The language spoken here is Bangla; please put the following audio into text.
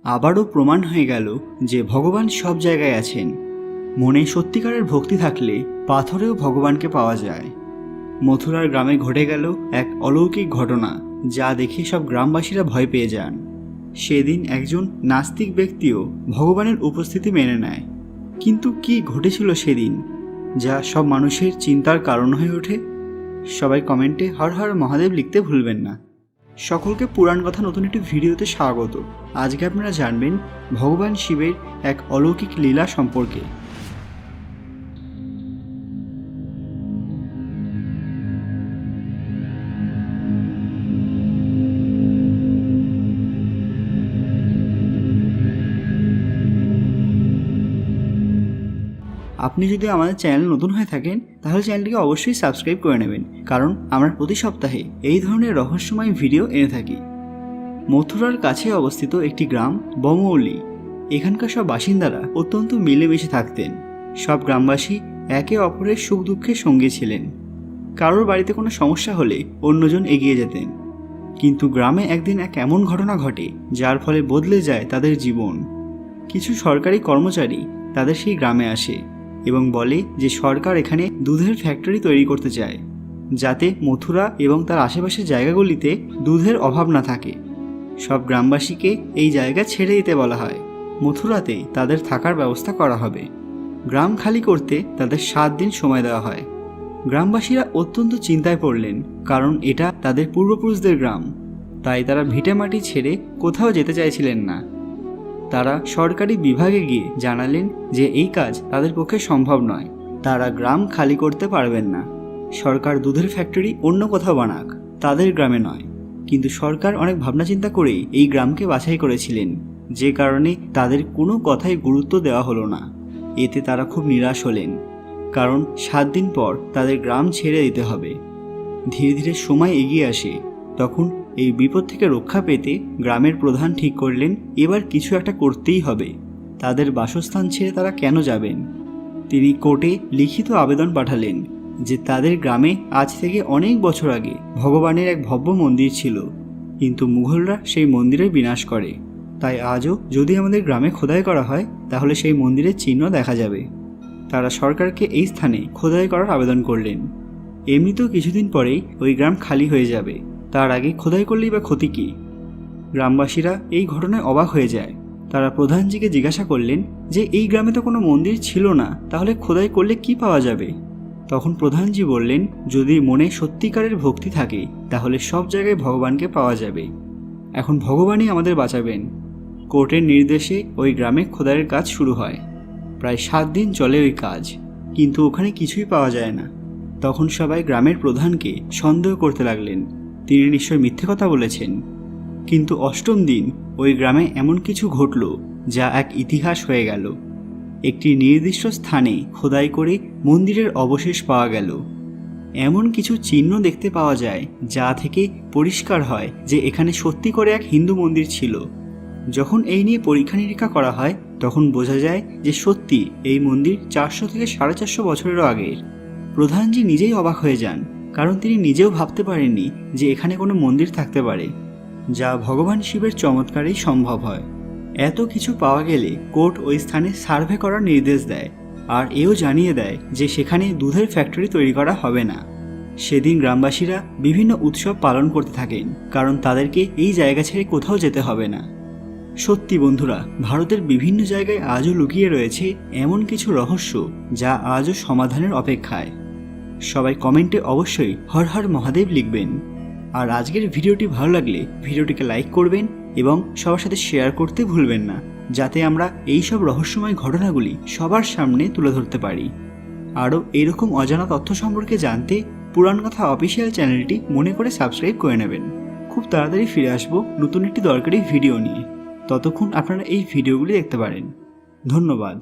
আবারও প্রমাণ হয়ে গেল যে ভগবান সব জায়গায় আছেন। মনে সত্যিকারের ভক্তি থাকলে পাথরেও ভগবানকে পাওয়া যায়। মথুরার গ্রামে ঘটে গেল এক অলৌকিক ঘটনা, যা দেখে সব গ্রামবাসীরা ভয় পেয়ে যান। সেদিন একজন নাস্তিক ব্যক্তিও ভগবানের উপস্থিতি মেনে নেয়। কিন্তু কি ঘটেছিল সেদিন, যা সব মানুষের চিন্তার কারণ হয়ে ওঠে? সবাই কমেন্টে হর হর মহাদেব লিখতে ভুলবেন না। সকলকে পুরাণ কথা নতুন একটি ভিডিওতে স্বাগত। আজকে আপনারা জানবেন ভগবান শিবের এক অলৌকিক লীলা সম্পর্কে। আপনি যদি আমাদের চ্যানেল নতুন হয়ে থাকেন তাহলে চ্যানেলটিকে অবশ্যই সাবস্ক্রাইব করে নেবেন, কারণ আমরা প্রতি সপ্তাহে এই ধরনের রহস্যময় ভিডিও এনে থাকি। মথুরার কাছে অবস্থিত একটি গ্রাম বমৌলি। এখানকার সব বাসিন্দারা অত্যন্ত মিলেমিশে থাকতেন। সব গ্রামবাসী একে অপরের সুখ দুঃখের সঙ্গী ছিলেন। কারোর বাড়িতে কোনো সমস্যা হলে অন্যজন এগিয়ে যেতেন। কিন্তু গ্রামে একদিন এক এমন ঘটনা ঘটে যার ফলে বদলে যায় তাদের জীবন। কিছু সরকারি কর্মচারী তাদের সেই গ্রামে আসে এবং বলে যে সরকার এখানে দুধের ফ্যাক্টরি তৈরি করতে চায়, যাতে মথুরা এবং তার আশেপাশের জায়গাগুলিতে দুধের অভাব না থাকে। সব গ্রামবাসীকে এই জায়গা ছেড়ে দিতে বলা হয়। মথুরাতে তাদের থাকার ব্যবস্থা করা হবে। গ্রাম খালি করতে তাদের 7 দিন সময় দেওয়া হয়। গ্রামবাসীরা অত্যন্ত চিন্তায় পড়লেন, কারণ এটা তাদের পূর্বপুরুষদের গ্রাম। তাই তারা ভিটেমাটি ছেড়ে কোথাও যেতে চাইছিলেন না। তারা সরকারি বিভাগে গিয়ে জানালেন যে এই কাজ তাদের পক্ষে সম্ভব নয়, তারা গ্রাম খালি করতে পারবেন না। সরকার দুধের ফ্যাক্টরি অন্য কোথাও বানাক, তাদের গ্রামে নয়। কিন্তু সরকার অনেক ভাবনা চিন্তা করেই এই গ্রামকে বাছাই করেছিলেন, যে কারণে তাদের কোনো কথাই গুরুত্ব দেওয়া হলো না। এতে তারা খুব নিরাশ হলেন, কারণ 7 দিন পর তাদের গ্রাম ছেড়ে দিতে হবে। ধীরে ধীরে সময় এগিয়ে আসে। তখন এই বিপদ থেকে রক্ষা পেতে গ্রামের প্রধান ঠিক করলেন এবার কিছু একটা করতেই হবে। তাদের বাসস্থান ছেড়ে তারা কেন যাবেন? তিনি কোর্টে লিখিত আবেদন পাঠালেন যে তাদের গ্রামে আজ থেকে অনেক বছর আগে ভগবানের এক ভব্য মন্দির ছিল, কিন্তু মুঘলরা সেই মন্দিরের বিনাশ করে। তাই আজও যদি আমাদের গ্রামে খোদাই করা হয় তাহলে সেই মন্দিরের চিহ্ন দেখা যাবে। তারা সরকারকে এই স্থানে খোদাই করার আবেদন করলেন। এমনিতেও কিছুদিন পরেই ওই গ্রাম খালি হয়ে যাবে, তার আগে খোদাই করলেই বা ক্ষতি কী? গ্রামবাসীরা এই ঘটনায় অবাক হয়ে যায়। তারা প্রধানজিকে জিজ্ঞাসা করলেন যে এই গ্রামে তো কোনো মন্দির ছিল না, তাহলে খোদাই করলে কি পাওয়া যাবে? তখন প্রধানজি বললেন, যদি মনে সত্যিকারের ভক্তি থাকে তাহলে সব জায়গায় ভগবানকে পাওয়া যাবে। এখন ভগবানই আমাদের বাঁচাবেন। কোর্টের নির্দেশে ওই গ্রামে খোদাইয়ের কাজ শুরু হয়। প্রায় 7 দিন চলে ওই কাজ, কিন্তু ওখানে কিছুই পাওয়া যায় না। তখন সবাই গ্রামের প্রধানকে সন্দেহ করতে লাগলেন, তিনি নিশ্চয় মিথ্যে কথা বলেছেন। কিন্তু 8ম দিন ওই গ্রামে এমন কিছু ঘটল যা এক ইতিহাস হয়ে গেল। একটি নির্দিষ্ট স্থানে খোদাই করে মন্দিরের অবশেষ পাওয়া গেল। এমন কিছু চিহ্ন দেখতে পাওয়া যায় যা থেকে পরিষ্কার হয় যে এখানে সত্যি করে এক হিন্দু মন্দির ছিল। যখন এই নিয়ে পরীক্ষা নিরীক্ষা করা হয় তখন বোঝা যায় যে সত্যি এই মন্দির 400 থেকে 450 বছরেরও আগের। প্রধানজি নিজেই অবাক হয়ে যান, কারণ তিনি নিজেও ভাবতে পারেননি যে এখানে কোনো মন্দির থাকতে পারে, যা ভগবান শিবের চমৎকারেই সম্ভব হয়। এত কিছু পাওয়া গেলে কোর্ট ওই স্থানে সার্ভে করার নির্দেশ দেয়, আর এও জানিয়ে দেয় যে সেখানে দুধের ফ্যাক্টরি তৈরি করা হবে না। সেদিন গ্রামবাসীরা বিভিন্ন উৎসব পালন করতে থাকেন, কারণ তাদেরকে এই জায়গা ছেড়ে কোথাও যেতে হবে না। সত্যি বন্ধুরা, ভারতের বিভিন্ন জায়গায় আজও লুকিয়ে রয়েছে এমন কিছু রহস্য যা আজও সমাধানের অপেক্ষায়। সবাই কমেন্টে অবশ্যই হর হর মহাদেব লিখবেন। আর আজকের ভিডিওটি ভালো লাগলে ভিডিওটিকে লাইক করবেন এবং সবার সাথে শেয়ার করতে ভুলবেন না, যাতে আমরা এই সব রহস্যময় ঘটনাগুলি সবার সামনে তুলে ধরতে পারি। আরও এরকম অজানা তথ্য সম্পর্কে জানতে পুরাণ কথা অফিসিয়াল চ্যানেলটি মনে করে সাবস্ক্রাইব করে নেবেন। খুব তাড়াতাড়ি ফিরে আসবো নতুন একটি দরকারি ভিডিও নিয়ে। ততক্ষণ আপনারা এই ভিডিওগুলি দেখতে পারেন। ধন্যবাদ।